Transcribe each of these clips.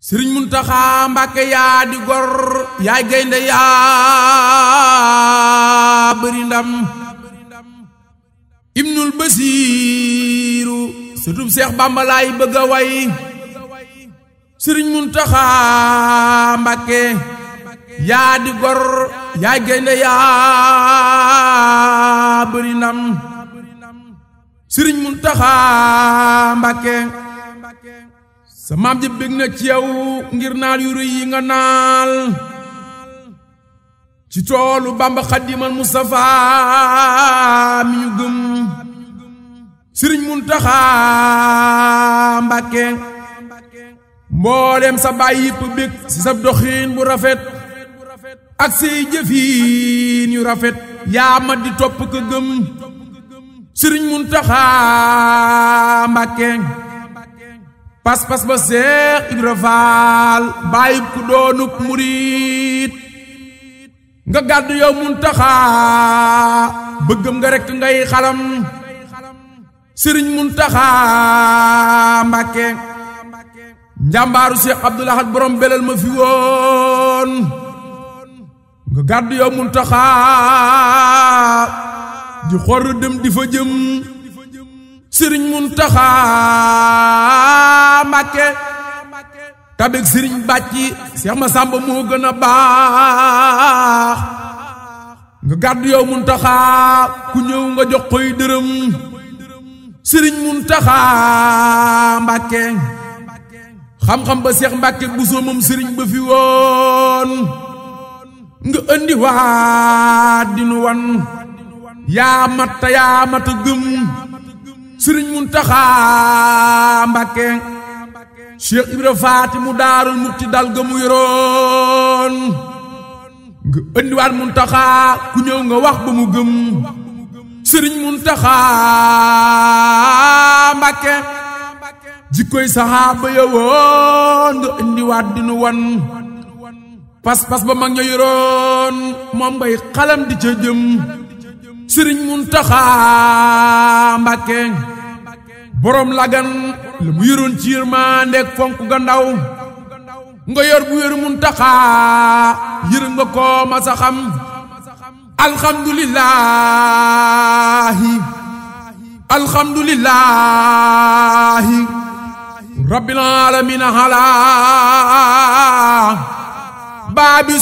Sëriñ Muntaxa Mbàkke yaa di gor yaay gaynde yaa bëri ndam ibnul basiiru sëtub Seex Bàmba laay bëgg a way Sëriñ Muntaxa Mbàkke yaa di gor yaay gaynde yaa bëri ndam Sëriñ Muntaxa Mbàkke sa maam ji bég na ci yow ngir naal yu rëy yi nga naal ci toolu Bamba Xadimal Mustafa mi ñu gëm Sëriñ Muntaxa Mbàkke mboolem sa baay yépp bég ci sa doxiin bu rafet ak say jëfiin yu rafet yaa ma di topp ko gëm Sëriñ Muntaxa Mbàkke pas-pas ba Seex Ibra Faal bàyyi ku doonub murit nga gàddu yow Muntaxa bëggam nga rekk ngay xalam Sëriñ Muntaxa Mbàkke njàmbaaru Seex Abdul Ahad borom belal ma fi woon nga gàddu yow Muntaxa di xor dem di fa jëm Sëriñ Muntaxa Mbàkke tabeg sëriñ bàcci Seex Masamba moo gën a baax nga gàddu yow Muntaxa ku ñëw nga jox koy dërëm Sëriñ Muntaxa Mbàkke xam-xam ba Seex Mbàkke Buso moom sëriñ ba fi woon nga andi waat dinu wan yaa matta yaa mata gëm Sëriñ Muntaxa Mbàkke Cheikh Ibra Faati mu daarul mutti dal ga mu yoroon nga ëndiwaat Muntaxa ku ñëw nga wax ba mu gëm Sëriñ Muntaxa Mbàkke jikkoy saxaaba ya woon nga ëndiwaat dinu wan pas-pas ba mag ña yoroon moom ngay xalam di ca jëm Sëriñ Muntaxa Mbàkke borom lagan la mu yoroon ci yërmandeek fonk ga ndaw nga yor bu wér Muntaxa yërëm nga ko ma sa xam alhamdulillahi alhamdulillahi rabbil alamin ala baabi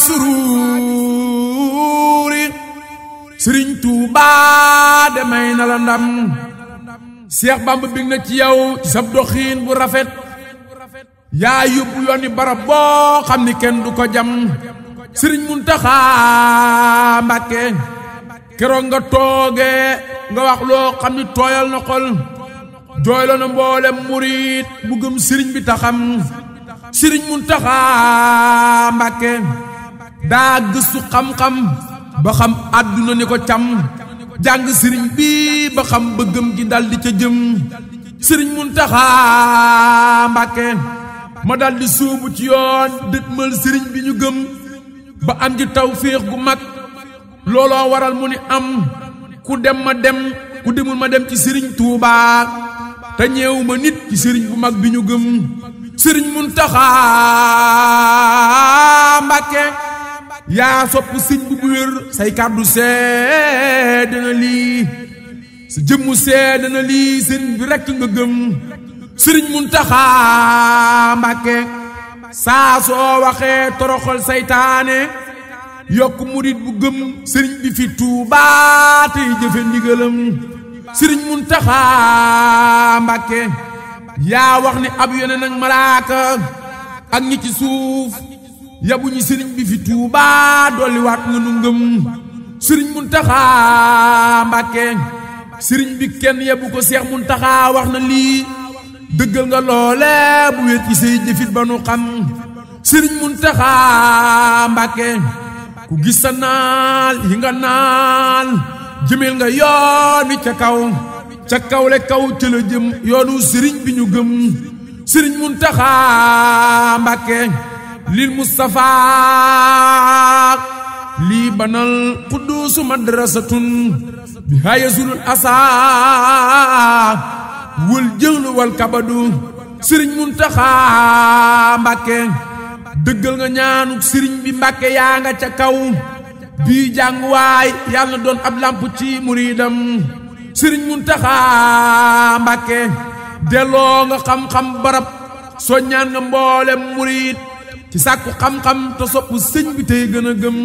sururi Sëriñ Tuubaa demay na la ndam Seex Bamba bég na ci yow ci sab doxiin bu rafet yaa yóbbu yooni barab boo xam ni kenn du ko jam Sëriñ Muntaxa Mbàkke keroog nga tooge nga wax loo xam ni tooyal na xol jooyloo na mboolem murit bu gëm sëriñ bi taxam Sëriñ Muntaxa Mbàkke daa gëstu xam-xam ba xam àdduna ni ko cam jàng sëriñ bi ba xam bëggam gi dal di ca jëm Sëriñ Muntaxa Mbàkke ma dal di sóobu ci yoon dëtmal sëriñ bi ñu gëm ba am ji tawféex gu mag looloo waral mu ni am ku dem ma dem ku demul ma dem ci Sëriñ Tuubaa te ñeewu ma nit ci sëriñ bu mag bi ñu gëm Sëriñ Muntaxa Mbàkke yaa sopp sëñ bu wér say kàddu seede na lii sa jëmmu seede na lii sëriñ bi rekk nga gëm Sëriñ Muntaxa Mbàkke saa soo waxee toroxal saytaane yokk murit bu gëm sëriñ bi fi Tuubaa tey jëfe ndigalam Sëriñ Muntaxa Mbàkke yaa wax ni ab yonent ak malaaka ak ñi ci suuf yabu ñi sëriñ bi fi Tuubaa dolli waat nga nu ngëm Sëriñ Muntaxa Mbàkke sëriñ bi kenn yabu ko Seex Muntaxa wax na lii dëggal nga loole bu wér ci say jëfit ba nu xam Sëriñ Muntaxa Mbàkke ku gis sa naal yi nga naal jëmel nga yoon wi ca kaw le kaw ca la jëm yoonu sëriñ bi ñu gëm Sëriñ Muntaxa Mbàkke lil Mustafa lii banal quddusu madrasatun bi hayasul asa wal jël wal kabadu sëriñ Muntaxa Mbàkke dëggal nga ñaanuk sëriñ bi Mbàkke yaa nga ca kaw bii jànguwaay yàlla na doon ab lamp ci muridam sëriñ Muntaxa Mbàkke delloo nga xam-xam barab soññaan nga mboolem murid ci sàkku xam-xam te soppu sëñ bi tey gën a gëm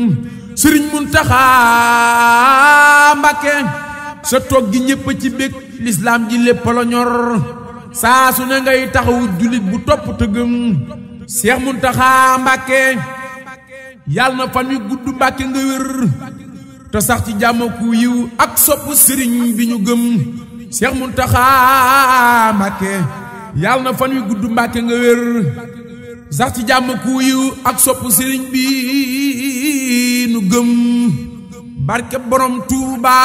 sëriñ Muntaxa Mbàkke sa toog gi ñépp ci bég lislaam ji lépp la ñor saa su ne ngay taxawu jullit bu topp te gëm Seex Muntaxa Mbàkke yàlla na fan wi gudd Mbàkke nga wér te sax ci jàmm ku yiw ak sopp sëriñ bi ñu gëm Seex Muntaxa Mbàkke yàlla na fan wi gudd Mbàkke nga wér sax ci jàmm ku yiw ak sopp sëriñ bi nu gëm barke borom Tuuba